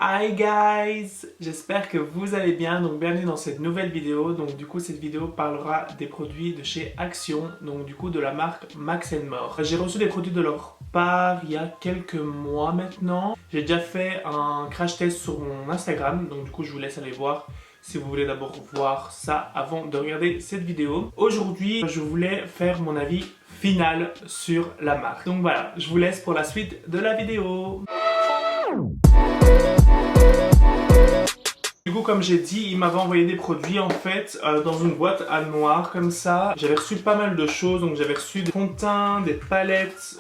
Hi guys, j'espère que vous allez bien, donc bienvenue dans cette nouvelle vidéo. Donc du coup cette vidéo parlera des produits de chez Action, donc du coup de la marque Max More. J'ai reçu des produits de leur part il y a quelques mois maintenant. J'ai déjà fait un crash test sur mon Instagram, donc du coup je vous laisse aller voir si vous voulez d'abord voir ça avant de regarder cette vidéo. Aujourd'hui je voulais faire mon avis final sur la marque. Donc voilà, je vous laisse pour la suite de la vidéo. Du coup, comme j'ai dit, il m'avait envoyé des produits en fait dans une boîte à noir comme ça. J'avais reçu pas mal de choses, donc j'avais reçu des fonds de teint, des palettes,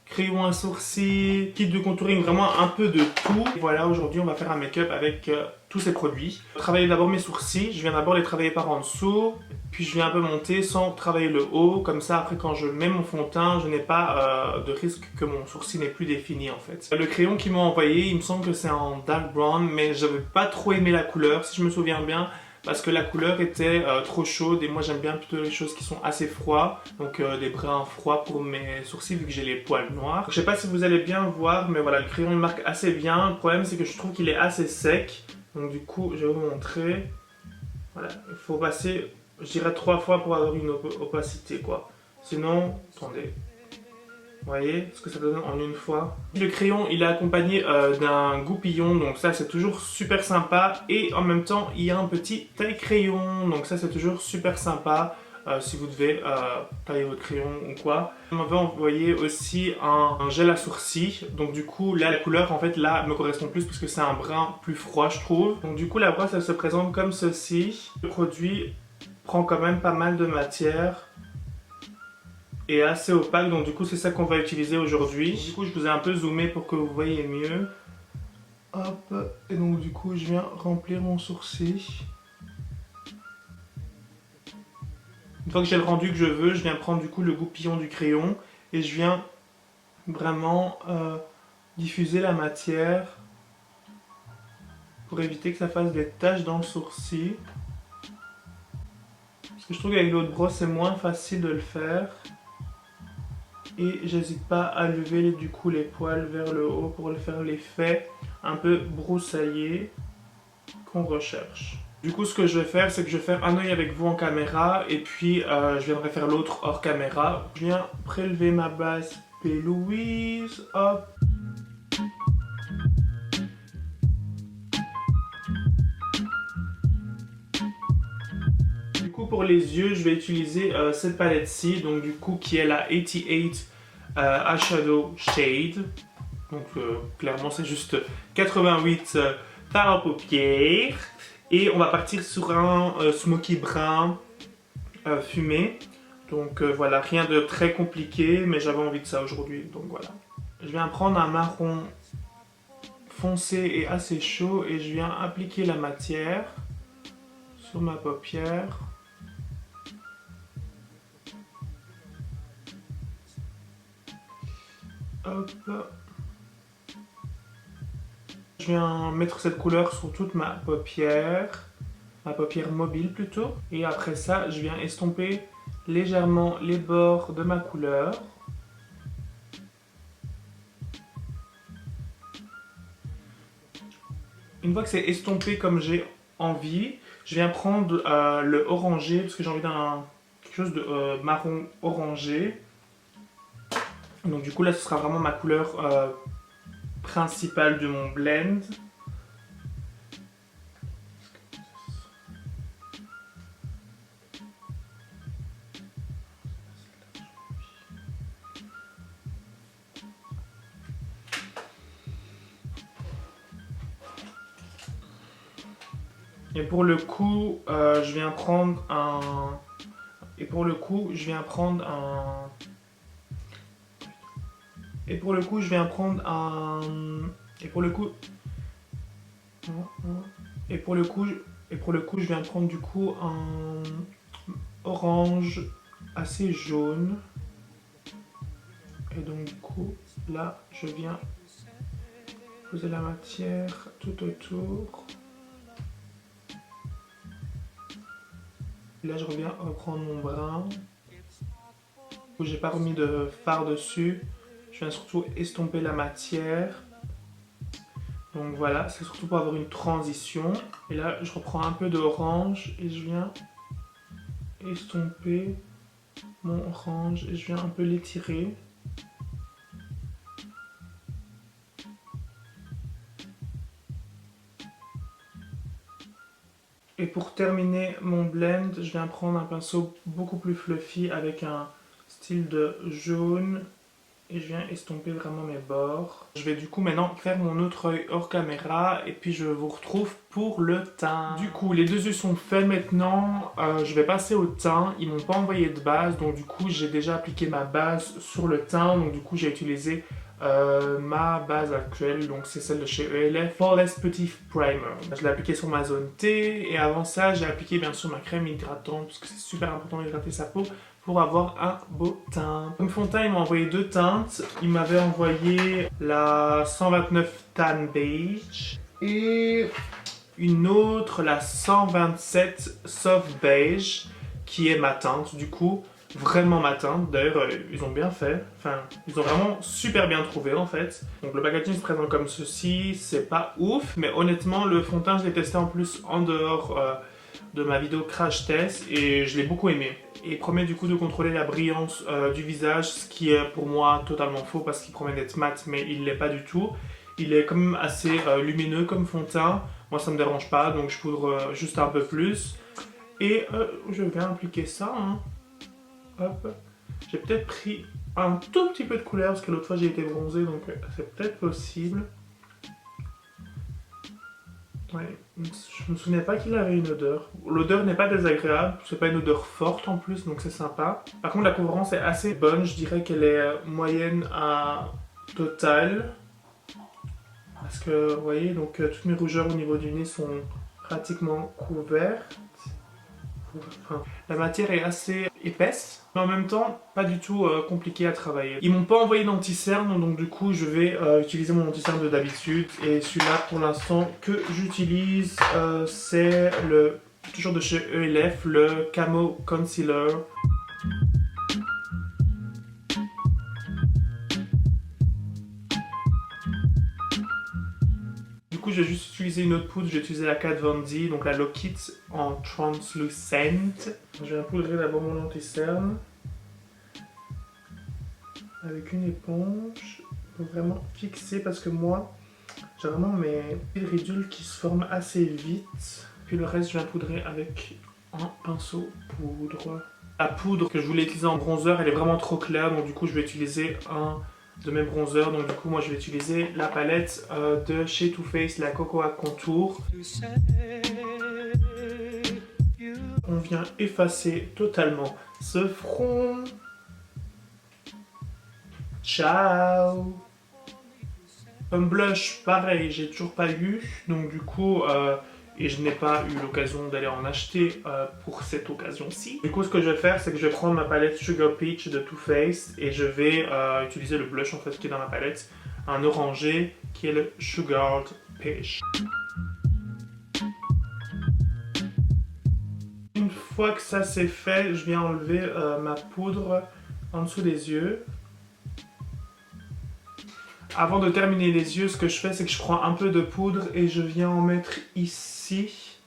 crayons à sourcils, kit de contouring, vraiment un peu de tout. Et voilà, aujourd'hui on va faire un make-up avec tous ces produits. Je vais travailler d'abord mes sourcils, je viens d'abord les travailler par en dessous, puis je viens un peu monter sans travailler le haut. Comme ça, après quand je mets mon fond de teint, je n'ai pas de risque que mon sourcil n'est plus défini en fait. Le crayon qu'ils m'ont envoyé, il me semble que c'est en dark brown, mais j'avais pas trop aimé la couleur, si je me souviens bien. Parce que la couleur était trop chaude et moi j'aime bien plutôt les choses qui sont assez froides. Donc des bruns froids pour mes sourcils vu que j'ai les poils noirs. Je sais pas si vous allez bien voir, mais voilà, le crayon il marque assez bien. Le problème c'est que je trouve qu'il est assez sec. Donc du coup je vais vous montrer. Voilà, il faut passer, je dirais 3 fois pour avoir une opacité quoi. Sinon, attendez. Vous voyez ce que ça donne en une fois. Le crayon il est accompagné d'un goupillon, donc ça c'est toujours super sympa. Et en même temps il y a un petit taille crayon, donc ça c'est toujours super sympa si vous devez tailler votre crayon ou quoi. On m'avait envoyé aussi un gel à sourcils, donc du coup là la couleur en fait là me correspond plus parce que c'est un brun plus froid je trouve. Donc du coup la brosse elle se présente comme ceci. Le produit prend quand même pas mal de matière et assez opaque, donc du coup c'est ça qu'on va utiliser aujourd'hui. Du coup je vous ai un peu zoomé pour que vous voyez mieux. Hop, et donc du coup je viens remplir mon sourcil. Une fois que j'ai le rendu que je veux, je viens prendre du coup le goupillon du crayon et je viens vraiment diffuser la matière pour éviter que ça fasse des taches dans le sourcil. Parce que je trouve qu'avec l'autre brosse c'est moins facile de le faire. Et j'hésite pas à lever du coup les poils vers le haut pour le faire l'effet un peu broussaillé qu'on recherche. Du coup ce que je vais faire c'est que je vais faire un œil avec vous en caméra et puis je viendrai faire l'autre hors caméra. Je viens prélever ma base P. Louise, hop. Du coup pour les yeux je vais utiliser cette palette-ci, donc du coup qui est la 88 Eyeshadow Shade. Donc clairement c'est juste 88 fards à paupières. Et on va partir sur un smoky brun fumé. Donc voilà, rien de très compliqué, mais j'avais envie de ça aujourd'hui, donc voilà. Je viens prendre un marron foncé et assez chaud et je viens appliquer la matière sur ma paupière. Hop. Je viens mettre cette couleur sur toute ma paupière mobile plutôt. Et après ça, je viens estomper légèrement les bords de ma couleur. Une fois que c'est estompé comme j'ai envie, je viens prendre le orangé parce que j'ai envie d'un quelque chose de marron orangé. Donc du coup là, ce sera vraiment ma couleur principale de mon blend. Et pour le coup, je viens prendre un... Et pour le coup, je viens prendre un... Et pour le coup, je viens prendre un... Et pour le coup... Et pour le coup, je viens prendre du coup un orange assez jaune. Et donc du coup, là, je viens poser la matière tout autour. Là, je reviens reprendre mon brun. Où j'ai pas remis de fard dessus. Je viens surtout estomper la matière. Donc voilà, c'est surtout pour avoir une transition. Et là, je reprends un peu d'orange et je viens estomper mon orange et je viens un peu l'étirer. Et pour terminer mon blend, je viens prendre un pinceau beaucoup plus fluffy avec un style de jaune et je viens estomper vraiment mes bords. Je vais du coup maintenant faire mon autre œil hors caméra et puis je vous retrouve pour le teint. Du coup, les deux yeux sont faits maintenant. Je vais passer au teint. Ils m'ont pas envoyé de base, donc du coup j'ai déjà appliqué ma base sur le teint. Donc du coup j'ai utilisé ma base actuelle, donc c'est celle de chez ELF, Flawless Petit Primer. Je l'ai appliqué sur ma zone T et avant ça j'ai appliqué bien sûr ma crème hydratante parce que c'est super important d'hydrater sa peau pour avoir un beau teint. Comme fond de teint, il m'a envoyé deux teintes. Il m'avait envoyé la 129 Tan Beige et une autre, la 127 Soft Beige, qui est ma teinte du coup. Vraiment ma teinte, d'ailleurs ils ont bien fait, enfin ils ont vraiment super bien trouvé en fait. Donc le packaging se présente comme ceci, c'est pas ouf, mais honnêtement le fond de teint je l'ai testé en plus en dehors de ma vidéo crash test et je l'ai beaucoup aimé. Et il promet du coup de contrôler la brillance du visage, ce qui est pour moi totalement faux parce qu'il promet d'être mat mais il l'est pas du tout. Il est quand même assez lumineux comme fond de teint, moi ça me dérange pas donc je poudre juste un peu plus. Et je viens appliquer ça, hein. Hop. J'ai peut-être pris un tout petit peu de couleur parce que l'autre fois j'ai été bronzé donc c'est peut-être possible. Ouais, je me souvenais pas qu'il avait une odeur. L'odeur n'est pas désagréable, c'est pas une odeur forte en plus donc c'est sympa. Par contre la couvrance est assez bonne, je dirais qu'elle est moyenne à totale. Parce que vous voyez donc toutes mes rougeurs au niveau du nez sont pratiquement couvertes. Enfin, la matière est assez épaisse, mais en même temps pas du tout compliqué à travailler. Ils m'ont pas envoyé d'anti-cerne, donc du coup je vais utiliser mon anti-cerne de d'habitude. Et celui-là pour l'instant que j'utilise, c'est le toujours de chez ELF, le Camo Concealer. Du coup, je vais juste utiliser une autre poudre. Je vais utiliser la Kat Von D, donc la Lock It en Translucent. Je vais poudrer d'abord mon anti-cerne avec une éponge pour vraiment fixer parce que moi, j'ai vraiment mes ridules qui se forment assez vite. Puis le reste, je vais poudrer avec un pinceau poudre. La poudre que je voulais utiliser en bronzer, elle est vraiment trop claire, donc du coup, je vais utiliser un de mes bronzers. Donc du coup moi je vais utiliser la palette de chez Too Faced, la Cocoa Contour. On vient effacer totalement ce front. Ciao. Comme blush pareil, j'ai toujours pas eu, donc du coup et je n'ai pas eu l'occasion d'aller en acheter pour cette occasion-ci. Du coup, ce que je vais faire, c'est que je vais prendre ma palette Sugar Peach de Too Faced et je vais utiliser le blush en fait qui est dans ma palette, un orangé qui est le Sugar Peach. Une fois que ça c'est fait, je viens enlever ma poudre en dessous des yeux. Avant de terminer les yeux, ce que je fais, c'est que je prends un peu de poudre et je viens en mettre ici.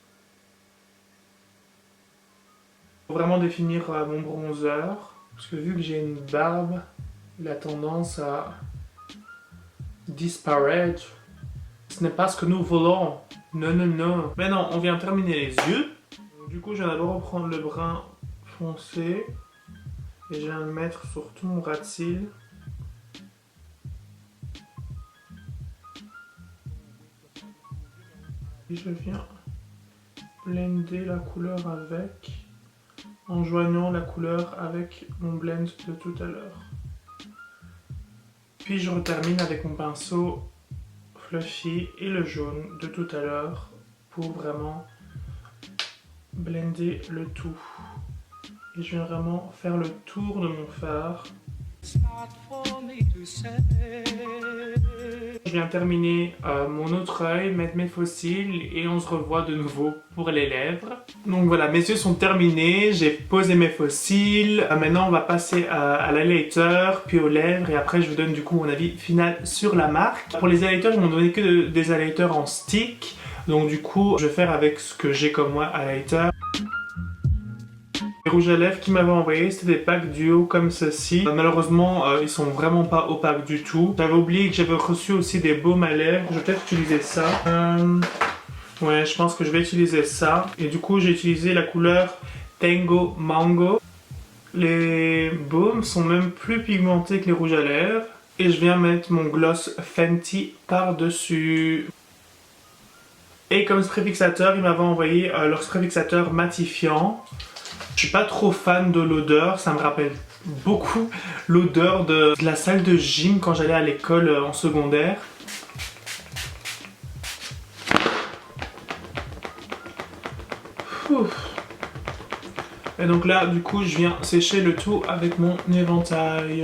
Pour vraiment définir mon bronzer. Parce que vu que j'ai une barbe, il a tendance à disparaître. Ce n'est pas ce que nous voulons. Non, non, non. Maintenant, on vient terminer les yeux. Du coup, je vais d'abord reprendre le brun foncé. Et je viens le mettre sur tout mon ras de cils. Et je viens blender la couleur avec, en joignant la couleur avec mon blend de tout à l'heure. Puis je termine avec mon pinceau fluffy et le jaune de tout à l'heure pour vraiment blender le tout. Et je viens vraiment faire le tour de mon fard Je viens terminer mon autre œil, mettre mes faux cils et on se revoit de nouveau pour les lèvres. Donc voilà, mes yeux sont terminés, j'ai posé mes faux cils. Maintenant on va passer à l'highlighter, puis aux lèvres et après je vous donne du coup mon avis final sur la marque. Pour les highlighters, ils m'ont donné que des highlighters en stick. Donc du coup, je vais faire avec ce que j'ai comme moi highlighter. Les rouges à lèvres qu'ils m'avaient envoyé, c'était des packs duo comme ceci. Malheureusement, ils sont vraiment pas opaques du tout. J'avais oublié que j'avais reçu aussi des baumes à lèvres. Je vais peut-être utiliser ça. Ouais, je pense que je vais utiliser ça. Et du coup, j'ai utilisé la couleur Tango Mango. Les baumes sont même plus pigmentés que les rouges à lèvres. Et je viens mettre mon gloss Fenty par-dessus. Et comme spray fixateur, ils m'avaient envoyé leur spray fixateur matifiant. Je suis pas trop fan de l'odeur, ça me rappelle beaucoup l'odeur de la salle de gym quand j'allais à l'école en secondaire. Ouf. Et donc là, du coup, je viens sécher le tout avec mon éventail.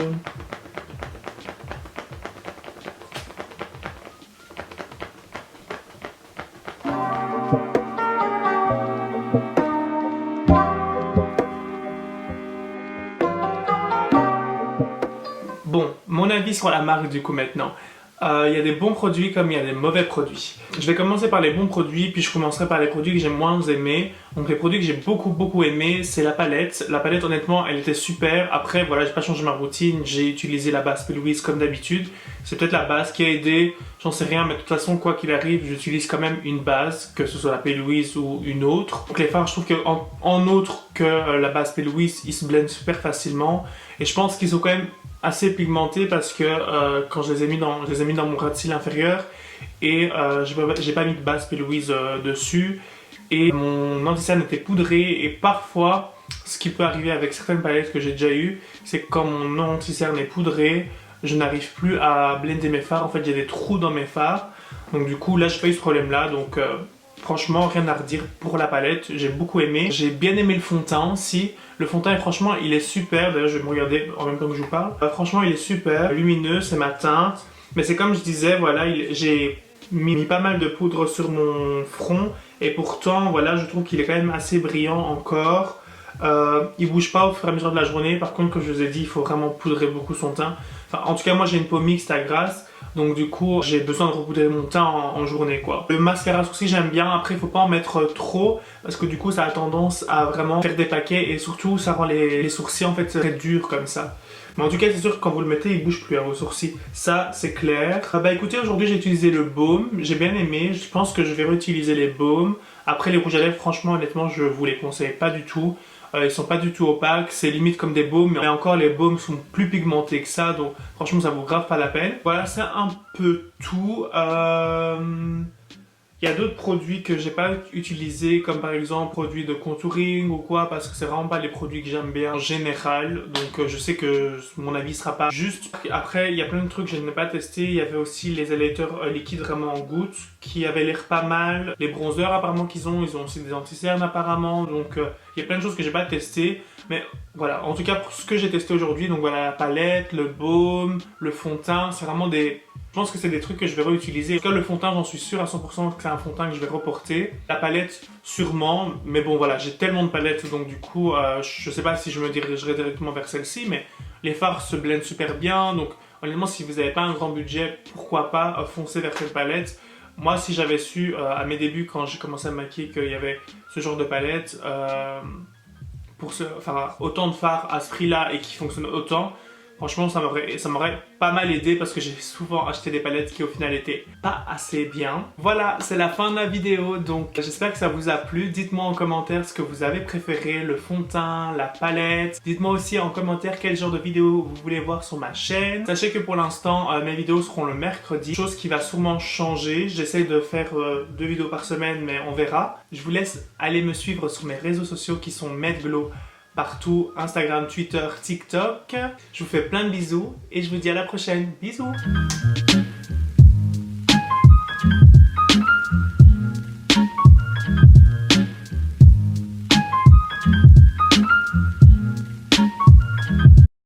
Bon, mon avis sur la marque du coup maintenant. Il y a des bons produits comme il y a des mauvais produits. Je vais commencer par les bons produits, puis je commencerai par les produits que j'ai moins aimés. Donc les produits que j'ai beaucoup aimés, c'est la palette. La palette honnêtement, elle était super. Après voilà, j'ai pas changé ma routine, j'ai utilisé la base P. Louise comme d'habitude. C'est peut-être la base qui a aidé, j'en sais rien, mais de toute façon quoi qu'il arrive, j'utilise quand même une base, que ce soit la P. Louise ou une autre. Donc les fards, je trouve qu'en autre que la base P. Louise, ils se blendent super facilement. Et je pense qu'ils sont quand même assez pigmentés parce que quand je les ai mis dans mon ras de cils inférieur et j'ai pas mis de base P. Louise dessus et mon anti-cerne était poudré et parfois ce qui peut arriver avec certaines palettes que j'ai déjà eues, c'est que quand mon anti-cerne est poudré, je n'arrive plus à blender mes fards. En fait, j'ai des trous dans mes fards, donc du coup là j'ai pas eu ce problème là, donc franchement rien à redire pour la palette, j'ai beaucoup aimé. J'ai bien aimé le fond de teint aussi. Le fond de teint franchement il est super, d'ailleurs je vais me regarder en même temps que je vous parle. Franchement il est super, lumineux, c'est ma teinte. Mais c'est comme je disais, voilà, j'ai mis pas mal de poudre sur mon front. Et pourtant, voilà, je trouve qu'il est quand même assez brillant encore. Il bouge pas au fur et à mesure de la journée. Par contre, comme je vous ai dit, il faut vraiment poudrer beaucoup son teint. Enfin, en tout cas, moi j'ai une peau mixte à grasse. Donc du coup, j'ai besoin de repoudrer mon teint en journée quoi. Le mascara sourcil j'aime bien, après il faut pas en mettre trop parce que du coup ça a tendance à vraiment faire des paquets et surtout ça rend les sourcils en fait très durs comme ça. Mais en tout cas c'est sûr que quand vous le mettez il bouge plus vos sourcils, ça c'est clair. Bah écoutez, aujourd'hui j'ai utilisé le baume, j'ai bien aimé, je pense que je vais réutiliser les baumes. Après les rouges à lèvres franchement honnêtement je vous les conseille pas du tout. Ils sont pas du tout opaques, c'est limite comme des baumes, mais encore les baumes sont plus pigmentés que ça, donc franchement ça vaut grave pas la peine. Voilà, c'est un peu tout. Il y a d'autres produits que j'ai pas utilisés, comme par exemple produits de contouring ou quoi, parce que c'est vraiment pas les produits que j'aime bien en général. Donc je sais que mon avis sera pas juste. Après, il y a plein de trucs que je n'ai pas testé. Il y avait aussi les highlighters liquides vraiment en gouttes, qui avaient l'air pas mal. Les bronzers apparemment qu'ils ont aussi des anti-cernes apparemment. Donc il y a plein de choses que j'ai pas testé. Mais voilà, en tout cas pour ce que j'ai testé aujourd'hui, donc voilà la palette, le baume, le fond de teint, c'est vraiment des... Je pense que c'est des trucs que je vais réutiliser. En tout cas, le fond de teint, j'en suis sûr à 100% que c'est un fond de teint que je vais reporter. La palette, sûrement. Mais bon, voilà, j'ai tellement de palettes, donc du coup, je sais pas si je me dirigerai directement vers celle-ci, mais les fards se blendent super bien. Donc, honnêtement, si vous n'avez pas un grand budget, pourquoi pas foncer vers cette palette. Moi, si j'avais su, à mes débuts, quand j'ai commencé à me maquiller, qu'il y avait ce genre de palette, enfin, autant de fards à ce prix-là et qui fonctionnent autant, franchement, ça m'aurait pas mal aidé parce que j'ai souvent acheté des palettes qui au final étaient pas assez bien. Voilà, c'est la fin de la vidéo, donc j'espère que ça vous a plu. Dites-moi en commentaire ce que vous avez préféré, le fond de teint, la palette. Dites-moi aussi en commentaire quel genre de vidéo vous voulez voir sur ma chaîne. Sachez que pour l'instant, mes vidéos seront le mercredi, chose qui va sûrement changer. J'essaie de faire 2 vidéos par semaine, mais on verra. Je vous laisse aller me suivre sur mes réseaux sociaux qui sont MedGlow partout, Instagram, Twitter, TikTok. Je vous fais plein de bisous et je vous dis à la prochaine. Bisous!